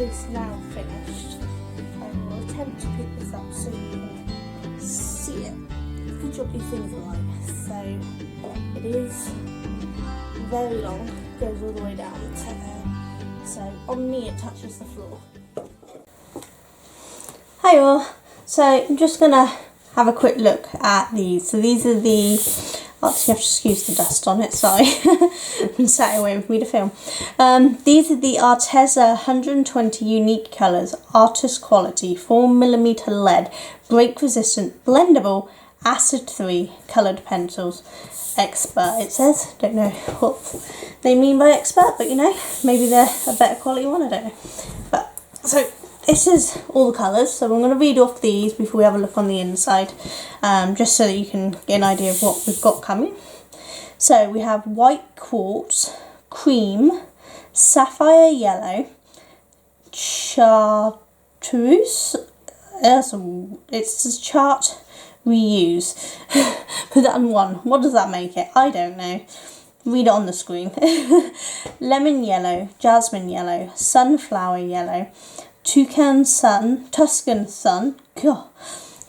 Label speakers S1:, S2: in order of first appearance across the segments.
S1: is now finished. I will attempt to pick this up so you can see it. You can drop your finger right. So it is very long, goes all the way down to there. So on me it touches the floor. Hi all, so I'm just going to have a quick look at these. So these are the, oh, you have to excuse the dust on it, sorry. I'm sat away with me to film. These are the Arteza 120 unique colours, artist quality, 4mm lead, break resistant, blendable, acid-free coloured pencils. Expert, it says. Don't know what they mean by expert, but you know, maybe they're a better quality one, I don't know. But so this is all the colours, so I'm going to read off these before we have a look on the inside, just so that you can get an idea of what we've got coming. So we have white quartz, cream, sapphire yellow, chartreuse, it says chart reuse. Put that on one. What does that make it? I don't know. Read it on the screen. Lemon yellow, jasmine yellow, sunflower yellow, Tuscan sun,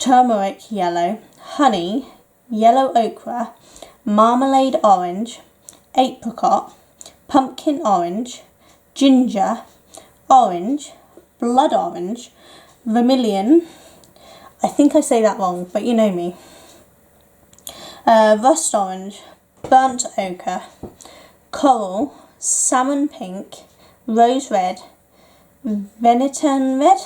S1: turmeric yellow, honey, yellow ochre, marmalade orange, apricot, pumpkin orange, ginger, orange, blood orange, vermilion, I think I say that wrong, but you know me, rust orange, burnt ochre, coral, salmon pink, rose red, Venetian red.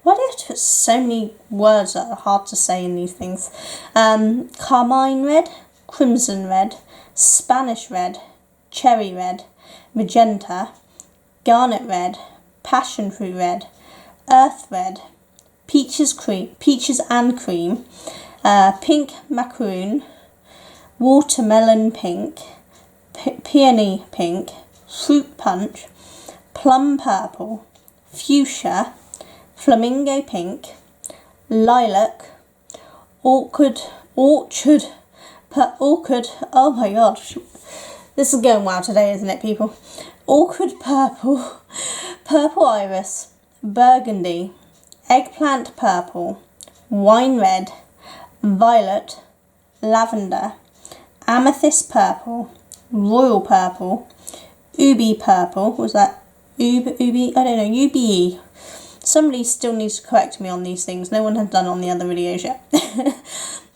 S1: Why do you have to put so many words that are hard to say in these things? Carmine red, crimson red, Spanish red, cherry red, magenta, garnet red, passion fruit red, earth red, peaches and cream, pink macaroon, watermelon pink, peony pink, fruit punch, plum purple, fuchsia, flamingo pink, lilac, orchid, oh my gosh, this is going well today, isn't it, people? Orchid purple, purple iris, burgundy, eggplant purple, wine red, violet, lavender, amethyst purple, royal purple, ubi purple, was that ubi? I don't know, ube. Somebody still needs to correct me on these things. No one has done on the other videos yet.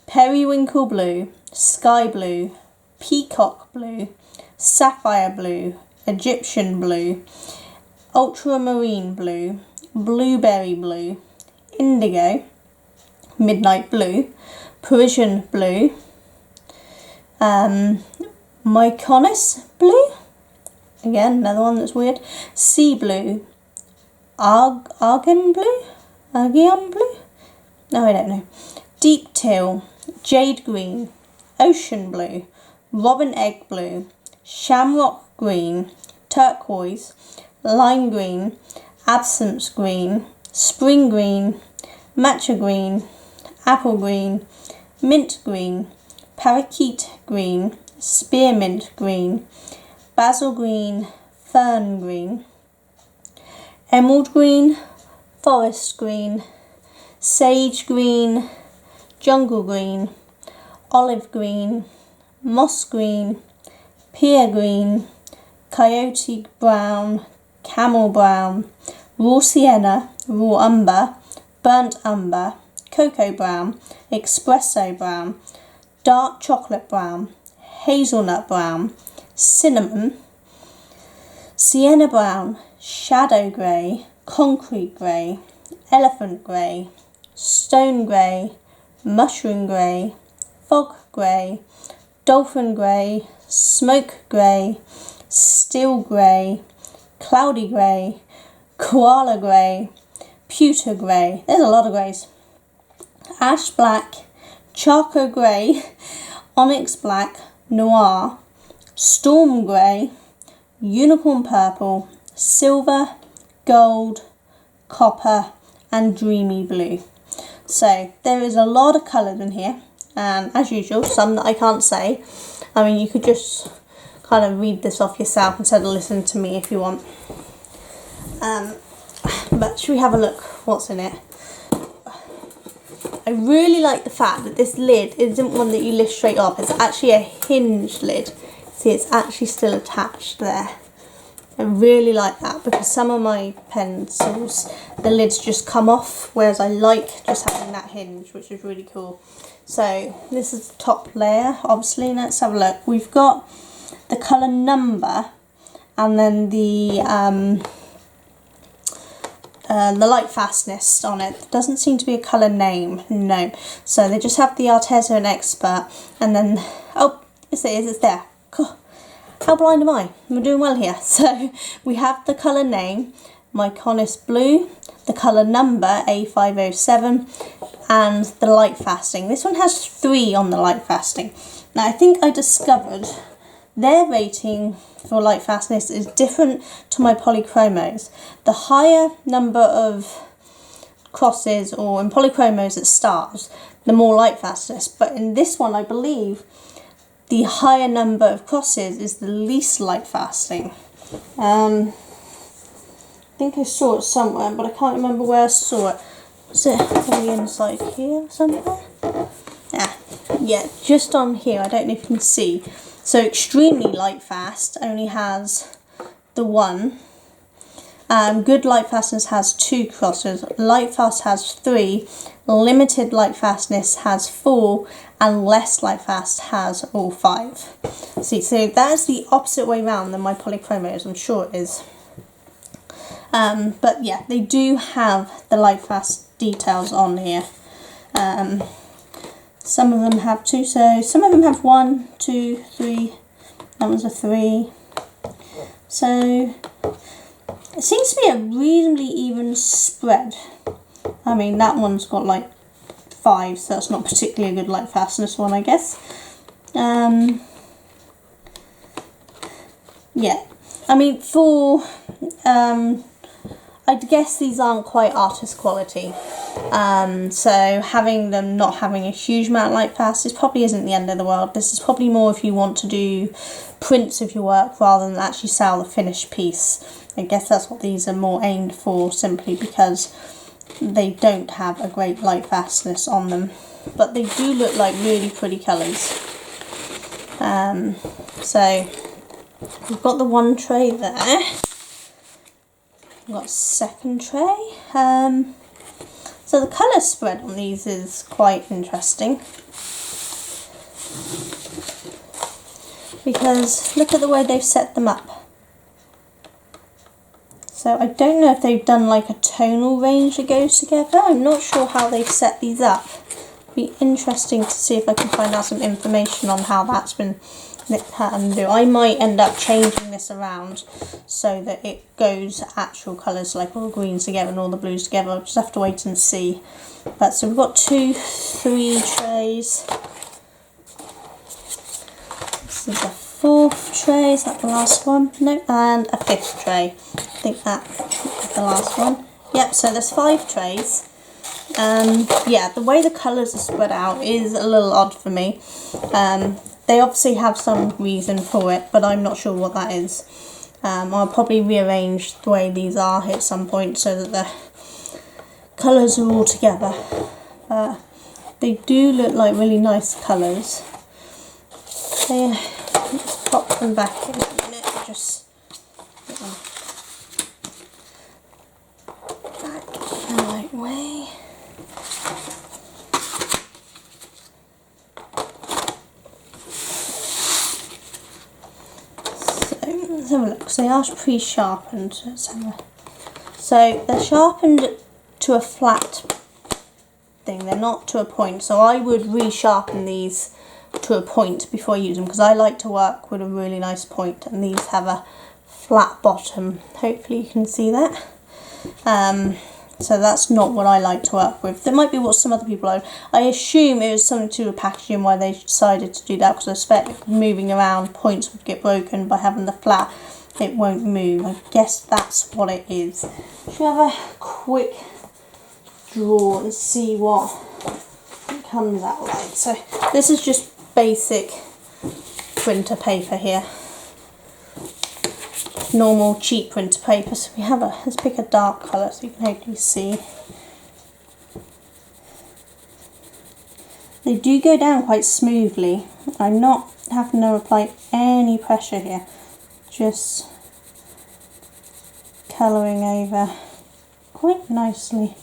S1: Periwinkle blue, sky blue, peacock blue, sapphire blue, Egyptian blue, ultramarine blue, blueberry blue, indigo, midnight blue, Parisian blue, Mykonos blue, again another one that's weird, sea blue, argan blue, no I don't know, deep teal, jade green, ocean blue, robin egg blue, shamrock green, turquoise, lime green, absinthe green, spring green, matcha green, apple green, mint green, parakeet green, spearmint green, basil green, fern green, emerald green, forest green, sage green, jungle green, olive green, moss green, pear green, coyote brown, camel brown, raw sienna, raw umber, burnt umber, cocoa brown, espresso brown, dark chocolate brown, hazelnut brown, cinnamon, sienna brown, shadow grey, concrete grey, elephant grey, stone grey, mushroom grey, fog grey, dolphin grey, smoke grey, steel grey, cloudy grey, koala grey, pewter grey, there's a lot of greys, ash black, charcoal grey, onyx black, noir, storm grey, unicorn purple, silver, gold, copper and dreamy blue. So there is a lot of colours in here, and as usual some that I can't say. I mean, you could just kind of read this off yourself instead of listening to me if you want. But should we have a look what's in it? I really like the fact that this lid isn't one that you lift straight up. It's actually a hinged lid. See, it's actually still attached there. I really like that because some of my pencils, the lids just come off, whereas I like just having that hinge, which is really cool. So this is the top layer, obviously. Let's have a look. We've got the colour number and then the light fastness on it. There doesn't seem to be a colour name, no. So they just have the Arteza and Expert, and then, oh, yes it is, it's there. God, how blind am I? We're doing well here. So we have the colour name, Myconis Blue, the colour number A507, and the light fasting. This one has 3 on the light fasting. Now I think I discovered their rating for light fastness is different to my polychromos. The higher number of crosses, or in polychromos it stars, the more light fastness. But in this one, I believe the higher number of crosses is the least light fasting. I think I saw it somewhere, but I can't remember where I saw it. Was it on the inside here somewhere? Yeah, just on here. I don't know if you can see. So extremely light fast only has the 1. Good light fastness has 2 crosses. Light fast has 3. Limited light fastness has 4, and less light fast has all 5. See, so that is the opposite way round than my polychromos. I'm sure it is. But yeah, they do have the light fast details on here. Some of them have 2, so some of them have 1, 2, 3. That one's a 3. So it seems to be a reasonably even spread. I mean, that one's got like 5, so that's not particularly a good light fastness one, I guess. Yeah, I mean, for I guess these aren't quite artist quality. So having them not having a huge amount of light fast, this probably isn't the end of the world. This is probably more if you want to do prints of your work rather than actually sell the finished piece. I guess that's what these are more aimed for, simply because they don't have a great light fastness on them. But they do look like really pretty colours. So we've got the 1 tray there. We've got a 2nd tray. So the colour spread on these is quite interesting, because look at the way they've set them up. So I don't know if they've done like a tonal range that goes together. I'm not sure how they've set these up. It'd be interesting to see if I can find out some information on how that's been pattern do. I might end up changing this around so that it goes actual colours, like all the greens together and all the blues together. I'll just have to wait and see. But so we've got 2, 3 trays. This is the 4th tray. Is that the last one? No, and a 5th tray. I think that is the last one. Yep, so there's 5 trays. Yeah, the way the colours are spread out is a little odd for me. They obviously have some reason for it, but I'm not sure what that is. I'll probably rearrange the way these are at some point so that the colours are all together. They do look like really nice colours. Let's pop them back in a minute. Just get them back in the right way. Let's have a look. So they are pre-sharpened. So they're sharpened to a flat thing. They're not to a point. So I would re-sharpen these to a point before I use them, because I like to work with a really nice point, and these have a flat bottom. Hopefully you can see that. So that's not what I like to work with. That might be what some other people like. I assume it was something to do with packaging why they decided to do that, because I expect if moving around points would get broken. By having the flat, it won't move. I guess that's what it is. Should we have a quick draw and see what it comes out like? So this is just basic printer paper here. normal cheap printer paper. So we have let's pick a dark colour so you can hopefully see. They do go down quite smoothly. I'm not having to apply any pressure here, just colouring over quite nicely.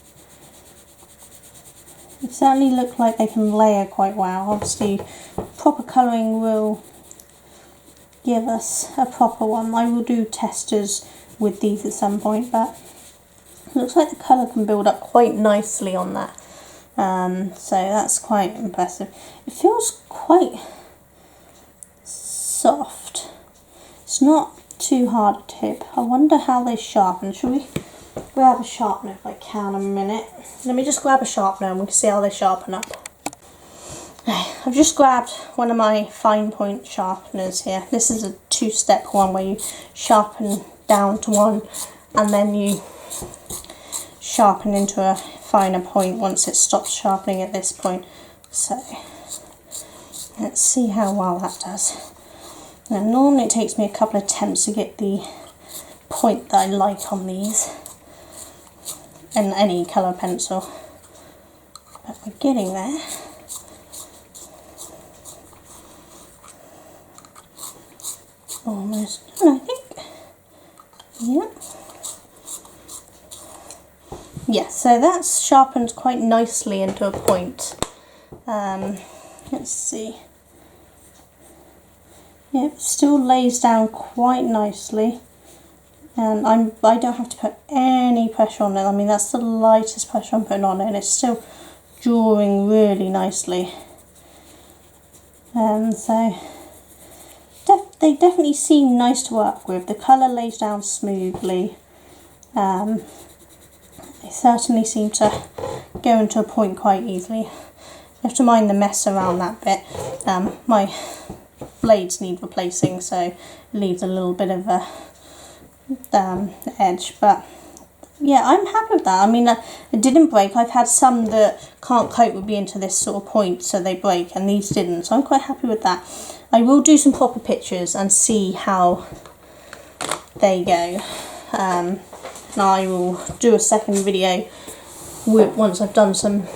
S1: They certainly look like they can layer quite well. Obviously proper colouring will give us a proper one. I will do testers with these at some point, but it looks like the colour can build up quite nicely on that. So that's quite impressive. It feels quite soft. It's not too hard to tip. I wonder how they sharpen. Should we grab a sharpener if I can a minute? Let me just grab a sharpener and we can see how they sharpen up. I've just grabbed one of my fine point sharpeners here. This is a two-step one where you sharpen down to one and then you sharpen into a finer point once it stops sharpening at this point. So let's see how well that does. Now normally it takes me a couple of attempts to get the point that I like on these and any colour pencil, but we're getting there. Almost done, I think. Yeah. Yeah, so that's sharpened quite nicely into a point. Let's see. Yeah, it still lays down quite nicely, and I don't have to put any pressure on it. I mean, that's the lightest pressure I'm putting on it, and it's still drawing really nicely. So they definitely seem nice to work with. The colour lays down smoothly. They certainly seem to go into a point quite easily. You have to mind the mess around that bit. My blades need replacing, so it leaves a little bit of a edge, but yeah, I'm happy with that. I mean, it didn't break. I've had some that can't cope with being to this sort of point, so they break, and these didn't, so I'm quite happy with that. I will do some proper pictures and see how they go. And I will do a second video once I've done some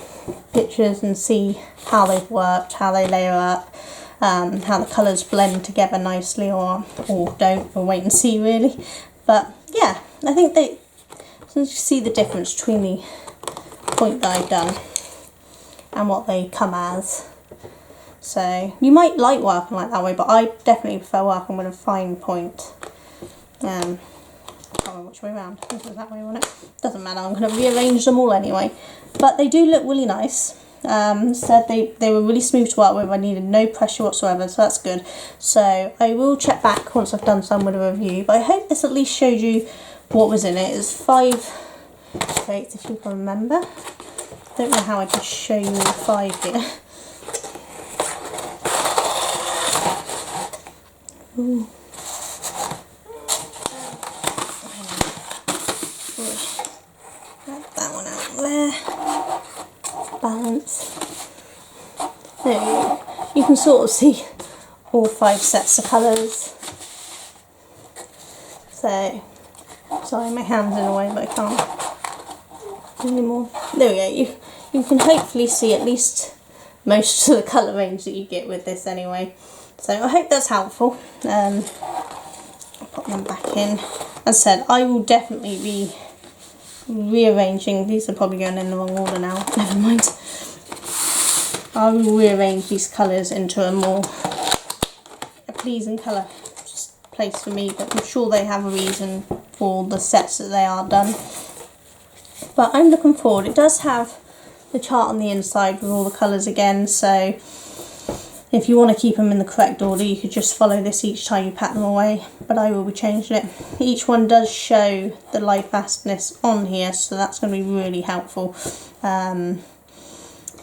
S1: pictures and see how they've worked, how they layer up, how the colours blend together nicely or don't. We'll wait and see really. But yeah, I think you see the difference between the point that I've done and what they come as. So you might like working like that way, but I definitely prefer working with a fine point. I can't remember which way around. I think it was that way, wasn't it? Doesn't matter, I'm going to rearrange them all anyway. But they do look really nice. Said they were really smooth to work with. I needed no pressure whatsoever, so that's good. So I will check back once I've done some with a review, but I hope this at least showed you what was in it. It's 5 plates, if you can remember. I don't know how I can show you all 5 here. Ooh. Grab that one out there. Balance. There you go. You can sort of see all 5 sets of colours. So, sorry, my hand's in the way, but I can't do any more. There we go. You can hopefully see at least most of the colour range that you get with this anyway. So I hope that's helpful. I'll put them back in. As I said, I will definitely be rearranging. These are probably going in the wrong order now. Never mind. I will rearrange these colours into a pleasing colour place for me, but I'm sure they have a reason for the sets that they are done. But I'm looking forward. It does have the chart on the inside with all the colours again, so if you want to keep them in the correct order, you could just follow this each time you pack them away, but I will be changing it. Each one does show the light fastness on here, so that's going to be really helpful.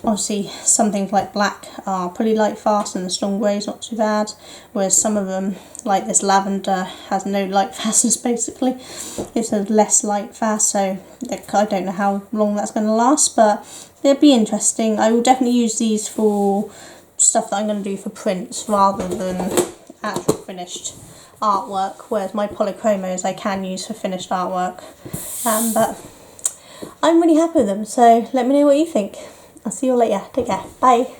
S1: Obviously, some things like black are pretty light fast and the strong grey is not too bad, whereas some of them, like this lavender, has no light fastness basically. It's a less light fast, so I don't know how long that's going to last, but it'll be interesting. I will definitely use these for stuff that I'm going to do for prints rather than actual finished artwork, whereas my polychromos I can use for finished artwork. But I'm really happy with them, so let me know what you think. I'll see you all later. Take care. Bye.